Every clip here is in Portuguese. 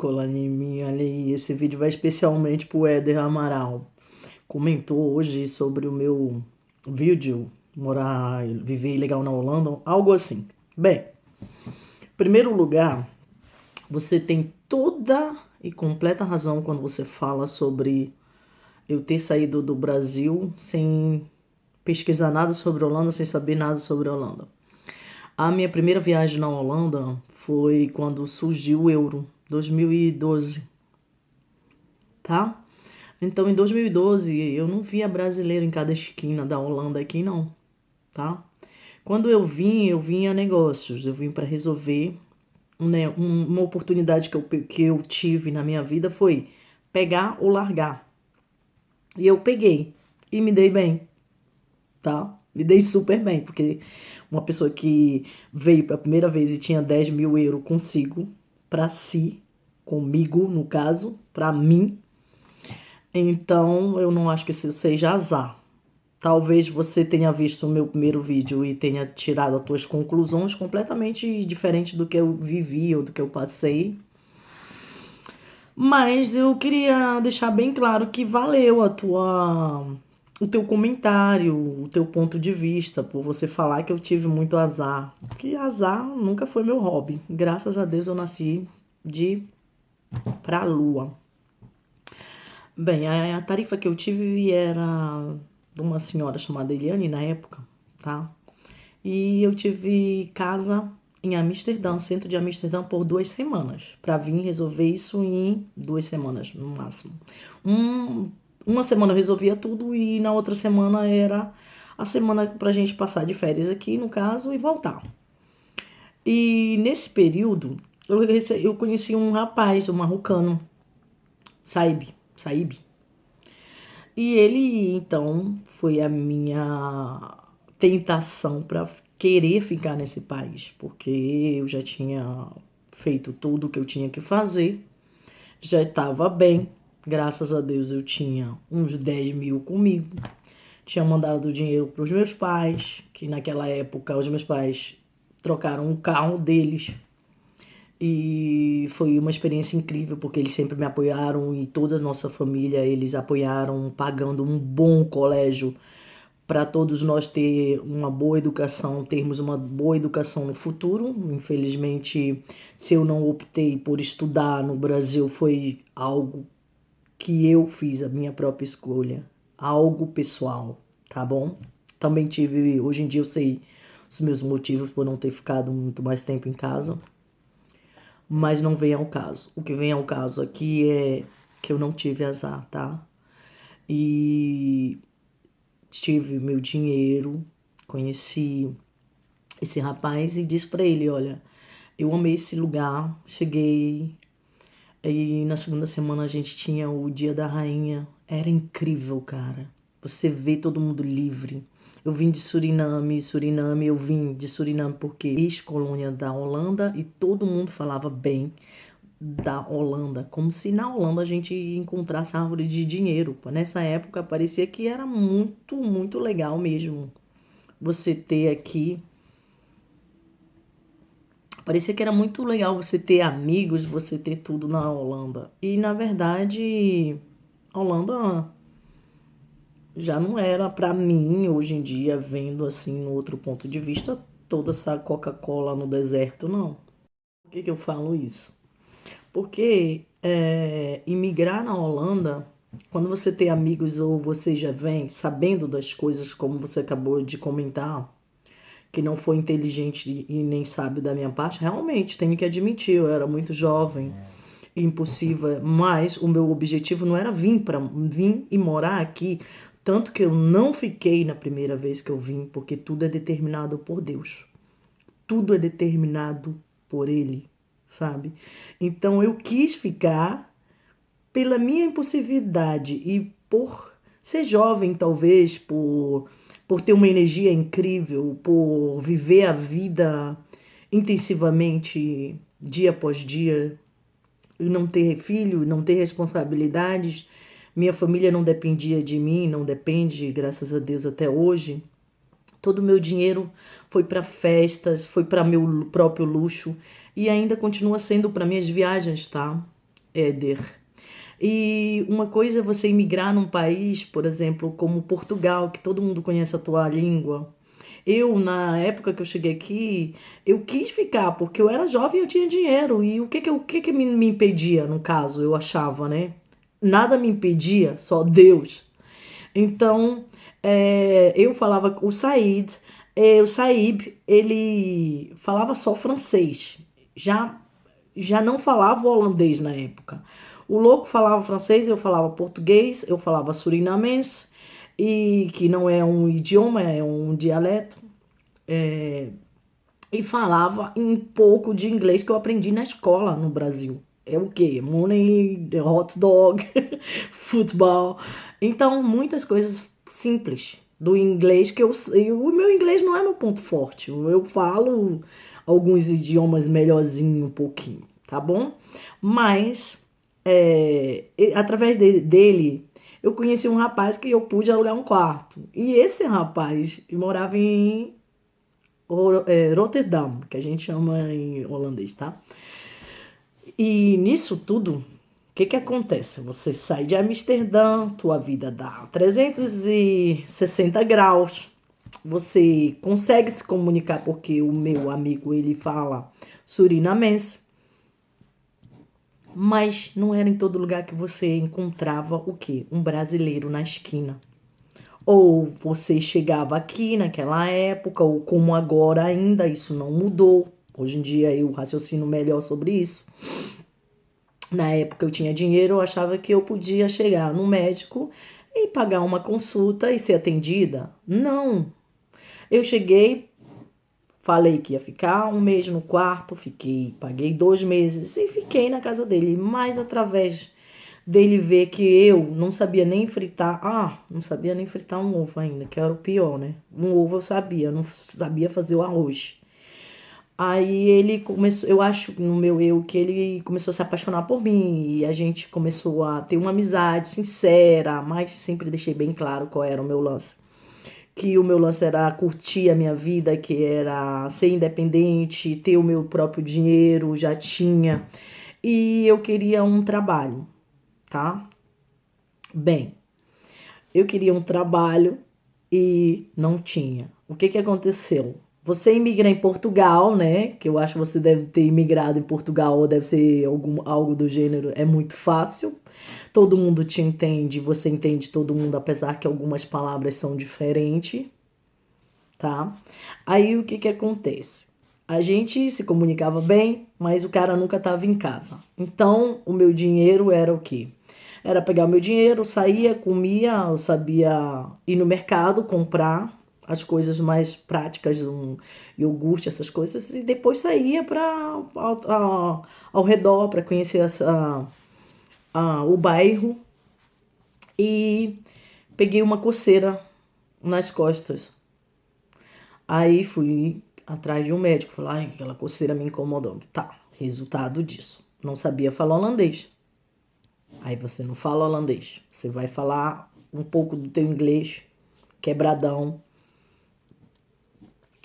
colando em mim, olha aí, esse vídeo vai especialmente pro Éder Amaral. Comentou hoje sobre o meu vídeo, morar, viver ilegal na Holanda, algo assim. Bem, em primeiro lugar, você tem toda e completa razão quando você fala sobre eu ter saído do Brasil sem pesquisar nada sobre a Holanda, sem saber nada sobre a Holanda. A minha primeira viagem na Holanda foi quando surgiu o euro, 2012, tá? Então, em 2012, eu não via brasileiro em cada esquina da Holanda aqui, não, tá? Quando eu vim a negócios, eu vim para resolver, né, uma oportunidade que eu tive na minha vida foi pegar ou largar. E eu peguei e me dei bem, tá? Me dei super bem, porque uma pessoa que veio pela primeira vez e tinha 10 mil euros consigo, pra si, comigo no caso, pra mim, então eu não acho que isso seja azar. Talvez você tenha visto o meu primeiro vídeo e tenha tirado as suas conclusões completamente diferentes do que eu vivi ou do que eu passei. Mas eu queria deixar bem claro que valeu o teu comentário, o teu ponto de vista, por você falar que eu tive muito azar. Porque azar nunca foi meu hobby. Graças a Deus eu nasci de pra lua. Bem, a tarifa que eu tive era de uma senhora chamada Eliane na época, tá? E eu tive casa em Amsterdã, centro de Amsterdã, por 2 semanas. Pra vir resolver isso em 2 semanas, no máximo. Uma semana eu resolvia tudo e na outra semana era a semana pra gente passar de férias aqui, no caso, e voltar. E nesse período, eu conheci um rapaz, um marrocano, Saib. E ele, então, foi a minha tentação para querer ficar nesse país, porque eu já tinha feito tudo o que eu tinha que fazer, já estava bem, graças a Deus eu tinha uns 10 mil comigo, tinha mandado dinheiro para os meus pais, que naquela época os meus pais trocaram o carro deles. E foi uma experiência incrível, porque eles sempre me apoiaram e toda a nossa família, eles apoiaram pagando um bom colégio para todos nós ter uma boa educação, termos uma boa educação no futuro. Infelizmente, se eu não optei por estudar no Brasil, foi algo que eu fiz, a minha própria escolha, algo pessoal, tá bom? Também tive, hoje em dia eu sei os meus motivos por não ter ficado muito mais tempo em casa, mas não vem ao caso. O que vem ao caso aqui é que eu não tive azar, tá? E tive meu dinheiro, conheci esse rapaz e disse pra ele, olha, eu amei esse lugar, cheguei e na segunda semana a gente tinha o Dia da Rainha, era incrível, cara. Você vê todo mundo livre. Eu vim de Suriname, eu vim de Suriname porque ex-colônia da Holanda e todo mundo falava bem da Holanda, como se na Holanda a gente encontrasse árvore de dinheiro. Nessa época parecia que era muito, muito legal mesmo você ter aqui. Parecia que era muito legal você ter amigos, você ter tudo na Holanda. E na verdade, a Holanda já não era pra mim hoje em dia, vendo assim no outro ponto de vista, toda essa Coca-Cola no deserto, não. Por que eu falo isso? Porque imigrar na Holanda, quando você tem amigos ou você já vem sabendo das coisas, como você acabou de comentar, que não foi inteligente e nem sábio da minha parte, realmente, tenho que admitir, eu era muito jovem, impulsiva, mas o meu objetivo não era vir e morar aqui, tanto que eu não fiquei na primeira vez que eu vim, porque tudo é determinado por Deus. Tudo é determinado por Ele, sabe? Então eu quis ficar pela minha impulsividade e por ser jovem, talvez, por ter uma energia incrível, por viver a vida intensivamente, dia após dia, e não ter filho, não ter responsabilidades. Minha família não dependia de mim, não depende, graças a Deus, até hoje. Todo o meu dinheiro foi para festas, foi para meu próprio luxo e ainda continua sendo para minhas viagens, tá? Éder. E uma coisa é você imigrar num país, por exemplo, como Portugal, que todo mundo conhece a tua língua. Eu, na época que eu cheguei aqui, eu quis ficar, porque eu era jovem e eu tinha dinheiro. E o que que me impedia, no caso, eu achava, né? Nada me impedia, só Deus. Então, eu falava com o Said, ele falava só francês. Já, já não falava holandês na época. O louco falava francês, eu falava português, eu falava surinamense, e que não é um idioma, é um dialeto. E falava um pouco de inglês que eu aprendi na escola no Brasil. É o quê? Money, hot dog, futebol. Então, muitas coisas simples do inglês que eu sei. O meu inglês não é meu ponto forte. Eu falo alguns idiomas melhorzinho um pouquinho, tá bom? Mas, através dele, eu conheci um rapaz que eu pude alugar um quarto. E esse rapaz morava em Rotterdam, que a gente chama em holandês, tá? E nisso tudo, o que que acontece? Você sai de Amsterdã, tua vida dá 360 graus, você consegue se comunicar porque o meu amigo ele fala surinamense, mas não era em todo lugar que você encontrava o quê? Um brasileiro na esquina. Ou você chegava aqui naquela época, ou como agora ainda, isso não mudou. Hoje em dia eu raciocino melhor sobre isso. Na época eu tinha dinheiro, eu achava que eu podia chegar no médico e pagar uma consulta e ser atendida. Não. Eu cheguei, falei que ia ficar um mês no quarto, fiquei, paguei 2 meses e fiquei na casa dele. Mas através dele ver que eu não sabia nem fritar, não sabia nem fritar um ovo ainda, que era o pior, né? Um ovo eu sabia, não sabia fazer o arroz. Aí ele começou, eu acho no meu eu que ele começou a se apaixonar por mim e a gente começou a ter uma amizade sincera, mas sempre deixei bem claro qual era o meu lance. Que o meu lance era curtir a minha vida, que era ser independente, ter o meu próprio dinheiro, já tinha. E eu queria um trabalho, tá? Bem, eu queria um trabalho e não tinha. O que que aconteceu? Você imigra em Portugal, né? Que eu acho que você deve ter imigrado em Portugal ou deve ser algo do gênero. É muito fácil. Todo mundo te entende, você entende todo mundo, apesar que algumas palavras são diferentes, tá? Aí o que que acontece? A gente se comunicava bem, mas o cara nunca estava em casa. Então, o meu dinheiro era o quê? Era pegar o meu dinheiro, saía, comia, eu sabia ir no mercado comprar as coisas mais práticas, um iogurte, essas coisas, e depois saía para ao redor para conhecer o bairro e peguei uma coceira nas costas. Aí fui atrás de um médico, falei, ai, aquela coceira me incomodando. Tá, resultado disso. Não sabia falar holandês. Aí você não fala holandês. Você vai falar um pouco do teu inglês, quebradão.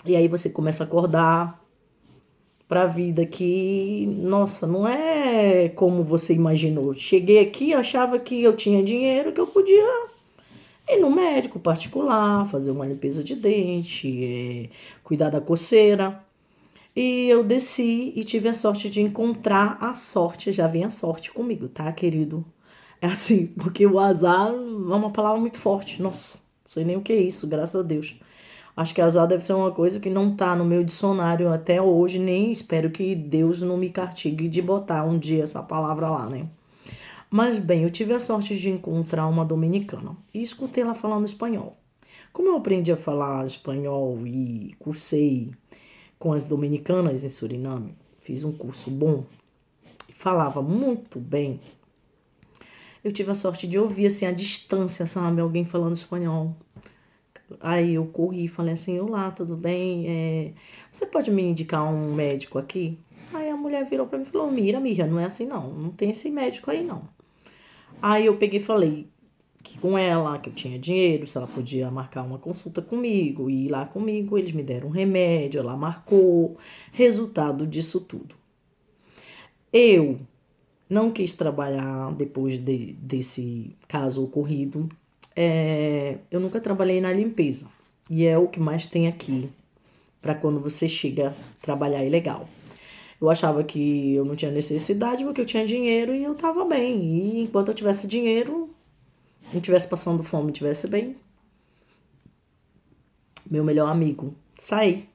E aí você começa a acordar pra vida que, nossa, não é como você imaginou. Cheguei aqui, achava que eu tinha dinheiro, que eu podia ir no médico particular, fazer uma limpeza de dente, cuidar da coceira. E eu desci e tive a sorte de encontrar a sorte. Já vem a sorte comigo, tá, querido? É assim, porque o azar é uma palavra muito forte. Nossa, não sei nem o que é isso, graças a Deus. Acho que azar deve ser uma coisa que não tá no meu dicionário até hoje, nem espero que Deus não me castigue de botar um dia essa palavra lá, né? Mas bem, eu tive a sorte de encontrar uma dominicana e escutei ela falando espanhol. Como eu aprendi a falar espanhol e cursei com as dominicanas em Suriname, fiz um curso bom, falava muito bem. Eu tive a sorte de ouvir assim a distância, sabe, alguém falando espanhol. Aí eu corri e falei assim, olá, tudo bem? Você pode me indicar um médico aqui? Aí a mulher virou pra mim e falou, mira, Mija, não é assim não, não tem esse médico aí não. Aí eu peguei e falei que com ela, que eu tinha dinheiro, se ela podia marcar uma consulta comigo, e ir lá comigo, eles me deram um remédio, ela marcou. Resultado disso tudo. Eu não quis trabalhar depois desse caso ocorrido. Eu nunca trabalhei na limpeza. E é o que mais tem aqui para quando você chega a trabalhar ilegal. Eu achava que eu não tinha necessidade porque eu tinha dinheiro e eu tava bem. E enquanto eu tivesse dinheiro, não tivesse passando fome, tivesse bem, meu melhor amigo sai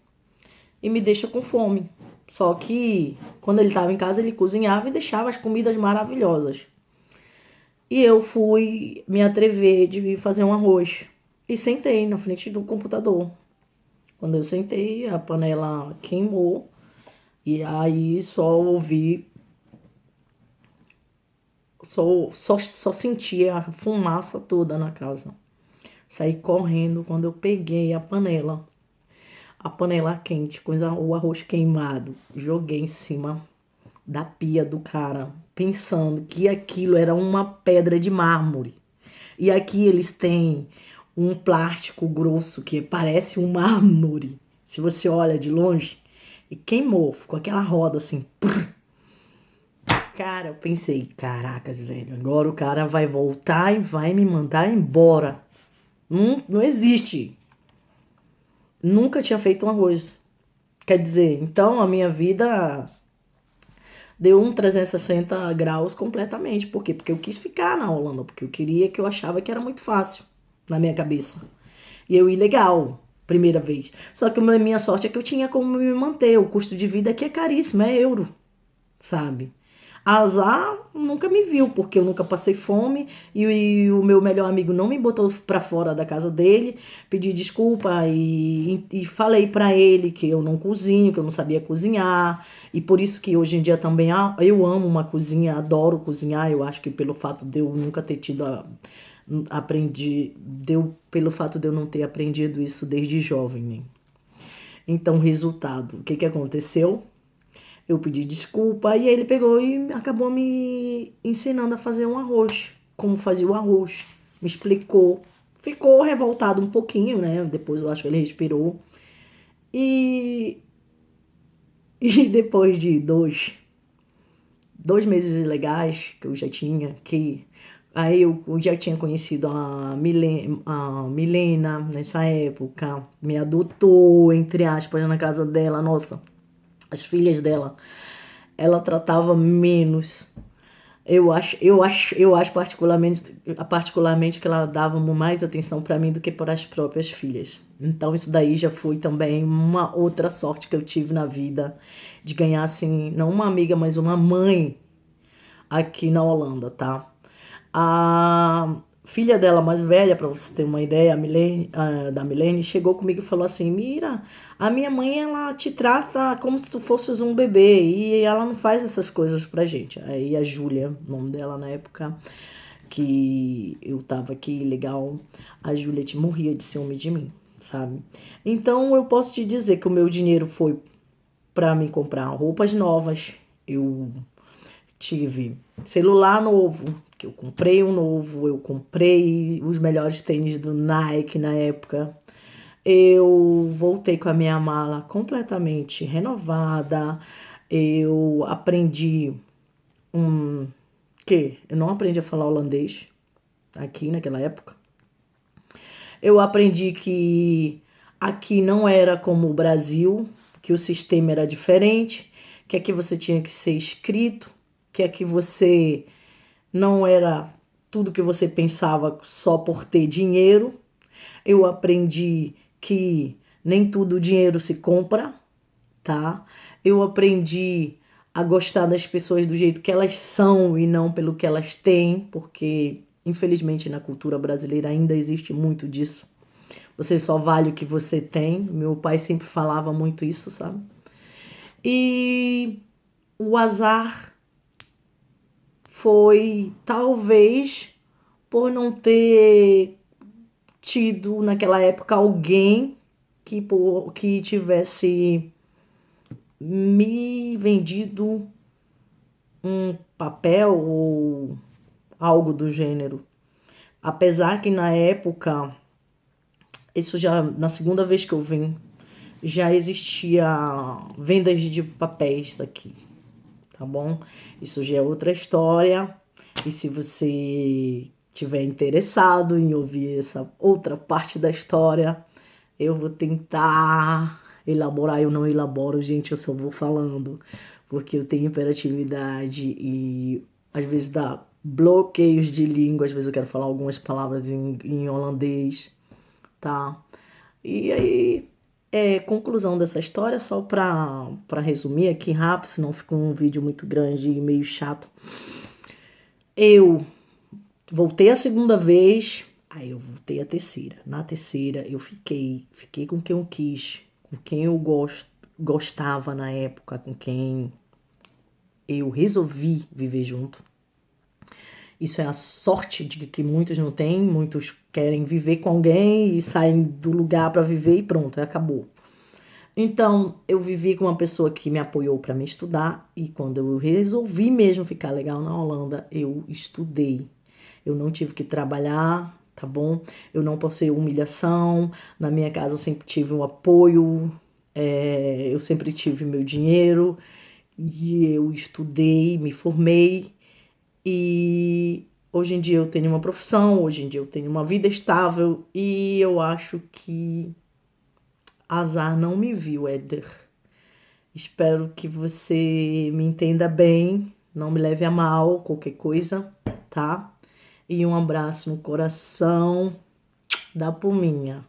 e me deixa com fome. Só que quando ele estava em casa, ele cozinhava e deixava as comidas maravilhosas. E eu fui me atrever de fazer um arroz. E sentei na frente do computador. Quando eu sentei, a panela queimou. E aí só ouvi, só senti a fumaça toda na casa. Saí correndo quando eu peguei a panela quente, o arroz queimado, joguei em cima da pia do cara, pensando que aquilo era uma pedra de mármore. E aqui eles têm um plástico grosso que parece um mármore. Se você olha de longe, e queimou, ficou aquela roda assim. Prr. Cara, eu pensei, caracas, velho, agora o cara vai voltar e vai me mandar embora. Não existe. Nunca tinha feito um arroz. Quer dizer, então a minha vida deu um 360 graus completamente. Por quê? Porque eu quis ficar na Holanda, porque eu queria, que eu achava que era muito fácil na minha cabeça. E eu ilegal, primeira vez. Só que a minha sorte é que eu tinha como me manter. O custo de vida aqui é caríssimo, é euro, sabe? Azar nunca me viu, porque eu nunca passei fome e o meu melhor amigo não me botou pra fora da casa dele. Pedi desculpa e falei pra ele que eu não cozinho, que eu não sabia cozinhar. E por isso que hoje em dia também eu amo uma cozinha, adoro cozinhar. Eu acho que pelo fato de eu nunca ter tido pelo fato de eu não ter aprendido isso desde jovem, né? Então, resultado, o que que aconteceu? Eu pedi desculpa e ele pegou e acabou me ensinando a fazer um arroz, como fazia o arroz. Me explicou. Ficou revoltado um pouquinho, né? Depois eu acho que ele respirou. E, e depois de dois meses legais que eu já tinha, que aí eu já tinha conhecido a Milena nessa época, me adotou, entre aspas, na casa dela. Nossa, as filhas dela, ela tratava menos. Eu acho particularmente que ela dava mais atenção para mim do que para as próprias filhas. Então isso daí já foi também uma outra sorte que eu tive na vida de ganhar assim, não uma amiga, mas uma mãe aqui na Holanda, tá? A filha dela mais velha, para você ter uma ideia, da Milene, chegou comigo e falou assim: Mira, a minha mãe ela te trata como se tu fosses um bebê e ela não faz essas coisas pra gente. Aí a Júlia, o nome dela na época que eu tava aqui legal, a Júlia te morria de ciúme de mim, sabe? Então eu posso te dizer que o meu dinheiro foi para me comprar roupas novas. Eu tive celular novo, que eu comprei um novo, eu comprei os melhores tênis do Nike na época. Eu voltei com a minha mala completamente renovada. Eu aprendi que eu não aprendi a falar holandês aqui naquela época. Eu aprendi que aqui não era como o Brasil, que o sistema era diferente, que aqui você tinha que ser escrito, que aqui você não era tudo que você pensava só por ter dinheiro. Eu aprendi que nem tudo o dinheiro se compra, tá? Eu aprendi a gostar das pessoas do jeito que elas são e não pelo que elas têm, porque infelizmente na cultura brasileira ainda existe muito disso. Você só vale o que você tem. Meu pai sempre falava muito isso, sabe? E o azar foi talvez por não ter tido naquela época alguém que tivesse me vendido um papel ou algo do gênero. Apesar que na época, isso já na segunda vez que eu vim, já existia vendas de papéis aqui, tá tá bom? Isso já é outra história. E se você tiver interessado em ouvir essa outra parte da história, eu vou tentar elaborar. Eu não elaboro, gente, eu só vou falando, porque eu tenho hiperatividade e às vezes dá bloqueios de língua, às vezes eu quero falar algumas palavras em holandês, tá? E aí, conclusão dessa história, só para resumir aqui rápido, senão fica um vídeo muito grande e meio chato. Eu voltei a segunda vez, aí eu voltei a terceira. Na terceira eu fiquei com quem eu quis, com quem eu gostava na época, com quem eu resolvi viver junto. Isso é a sorte de que muitos não têm, muitos querem viver com alguém e saem do lugar para viver e pronto, acabou. Então, eu vivi com uma pessoa que me apoiou para me estudar e quando eu resolvi mesmo ficar legal na Holanda, eu estudei. Eu não tive que trabalhar, tá bom? Eu não passei humilhação. Na minha casa eu sempre tive um apoio, eu sempre tive meu dinheiro e eu estudei, me formei e hoje em dia eu tenho uma profissão, hoje em dia eu tenho uma vida estável e eu acho que azar não me viu, Éder. Espero que você me entenda bem, não me leve a mal, qualquer coisa, tá? E um abraço no coração da Puminha.